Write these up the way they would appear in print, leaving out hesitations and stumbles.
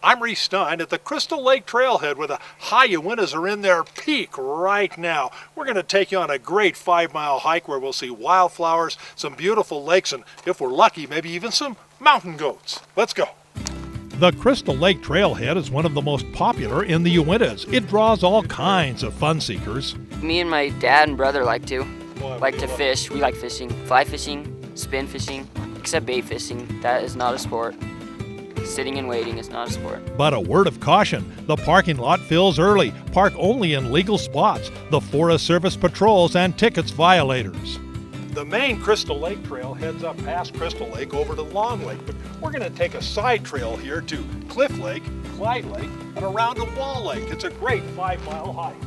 I'm Reece Stein at the Crystal Lake Trailhead where the high Uintas are in their peak right now. We're going to take you on a great 5-mile hike where we'll see wildflowers, some beautiful lakes, and if we're lucky, maybe even some mountain goats. Let's go. The Crystal Lake Trailhead is one of the most popular in the Uintas. It draws all kinds of fun seekers. Me and my dad and brother like to fish. We like fishing, fly fishing, spin fishing, except bait fishing. That is not a sport. Sitting and waiting is not a sport. But a word of caution, the parking lot fills early. Park only in legal spots. The Forest Service patrols and tickets violators. The main Crystal Lake Trail heads up past Crystal Lake over to Long Lake, but we're going to take a side trail here to Cliff Lake, Clyde Lake, and around to Wall Lake. It's a great 5-mile hike.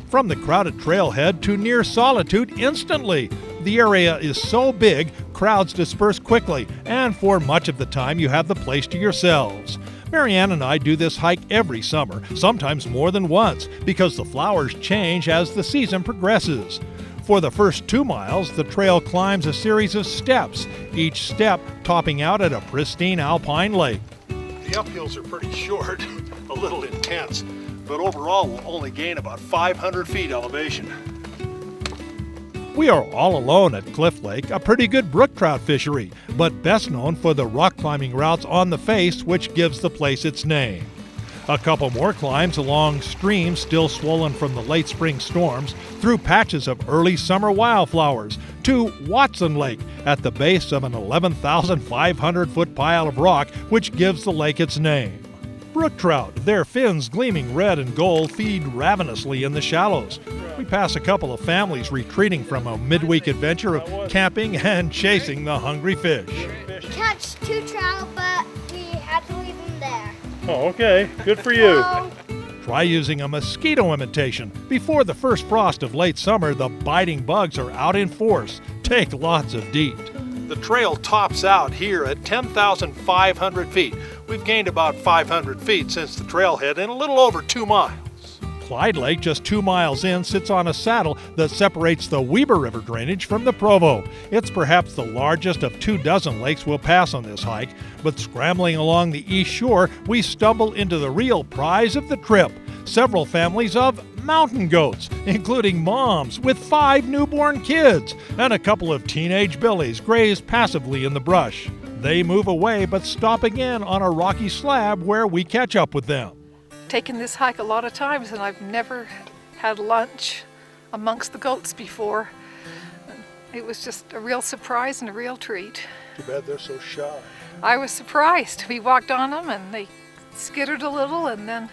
From the crowded trailhead to near solitude instantly. The area is so big, crowds disperse quickly, and for much of the time you have the place to yourselves. Marianne and I do this hike every summer, sometimes more than once, because the flowers change as the season progresses. For the first 2 miles, the trail climbs a series of steps, each step topping out at a pristine alpine lake. The uphills are pretty short, a little intense, but overall we'll only gain about 500 feet elevation. We are all alone at Cliff Lake, a pretty good brook trout fishery, but best known for the rock climbing routes on the face, which gives the place its name. A couple more climbs along streams still swollen from the late spring storms, through patches of early summer wildflowers, to Watson Lake at the base of an 11,500-foot pile of rock, which gives the lake its name. Brook trout, their fins gleaming red and gold, feed ravenously in the shallows. We pass a couple of families retreating from a midweek adventure of camping and chasing the hungry fish. We catch 2 trout, but we had to leave them there. Oh, okay. Good for you. So, Try using a mosquito imitation. Before the first frost of late summer, the biting bugs are out in force. Take lots of DEET. The trail tops out here at 10,500 feet. We've gained about 500 feet since the trailhead in a little over 2 miles. Clyde Lake, just 2 miles in, sits on a saddle that separates the Weber River drainage from the Provo. It's perhaps the largest of 24 lakes we'll pass on this hike, but scrambling along the east shore, we stumble into the real prize of the trip. Several families of mountain goats, including moms with 5 newborn kids, and a couple of teenage billies graze passively in the brush. They move away but stop again on a rocky slab where we catch up with them. Taken this hike a lot of times, and I've never had lunch amongst the goats before. It was just a real surprise and a real treat. Too bad they're so shy. I was surprised. We walked on them and they skittered a little, and then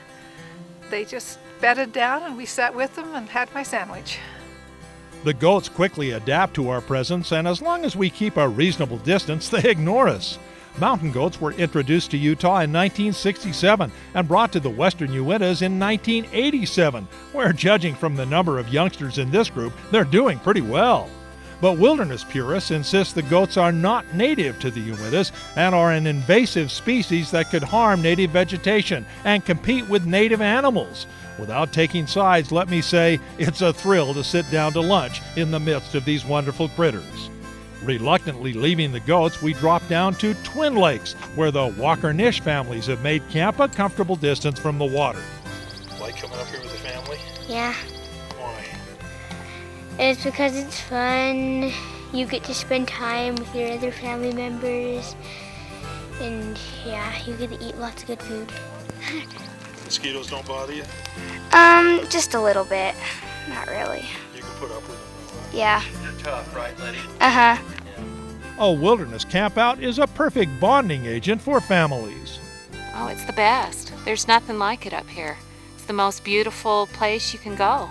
they just bedded down and we sat with them and had my sandwich. The goats quickly adapt to our presence, and as long as we keep a reasonable distance, they ignore us. Mountain goats were introduced to Utah in 1967 and brought to the western Uintas in 1987, where, judging from the number of youngsters in this group, they're doing pretty well. But wilderness purists insist the goats are not native to the Uintas and are an invasive species that could harm native vegetation and compete with native animals. Without taking sides, let me say it's a thrill to sit down to lunch in the midst of these wonderful critters. Reluctantly leaving the goats, we drop down to Twin Lakes, where the Walker-Nish families have made camp a comfortable distance from the water. Like coming up here with the family? yeah, Why? it's because it's fun. You get to spend time with your other family members, and yeah, you get to eat lots of good food. Mosquitoes don't bother you? Just a little bit. Not really. You can put up with them. Yeah. You're tough, right, Letty? Uh-huh. A wilderness campout is a perfect bonding agent for families. Oh, it's the best. There's nothing like it up here. It's the most beautiful place you can go.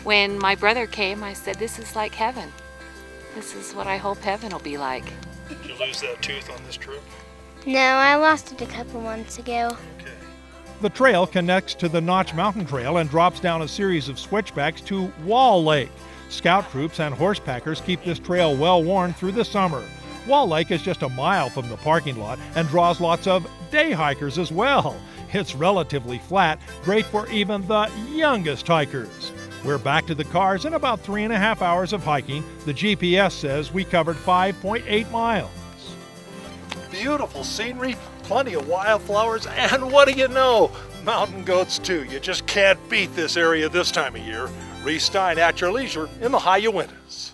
When my brother came, I said, this is like heaven. This is what I hope heaven will be like. Did you lose that tooth on this trip? No, I lost it a couple months ago. Okay. The trail connects to the Notch Mountain Trail and drops down a series of switchbacks to Wall Lake. Scout troops and horsepackers keep this trail well worn through the summer. Wall Lake is just a mile from the parking lot and draws lots of day hikers as well. It's relatively flat, great for even the youngest hikers. We're back to the cars in about 3.5 hours of hiking. The GPS says we covered 5.8 miles. Beautiful scenery, plenty of wildflowers, and what do you know? Mountain goats too. You just can't beat this area this time of year. Reece Stein at your leisure in the High Uintas.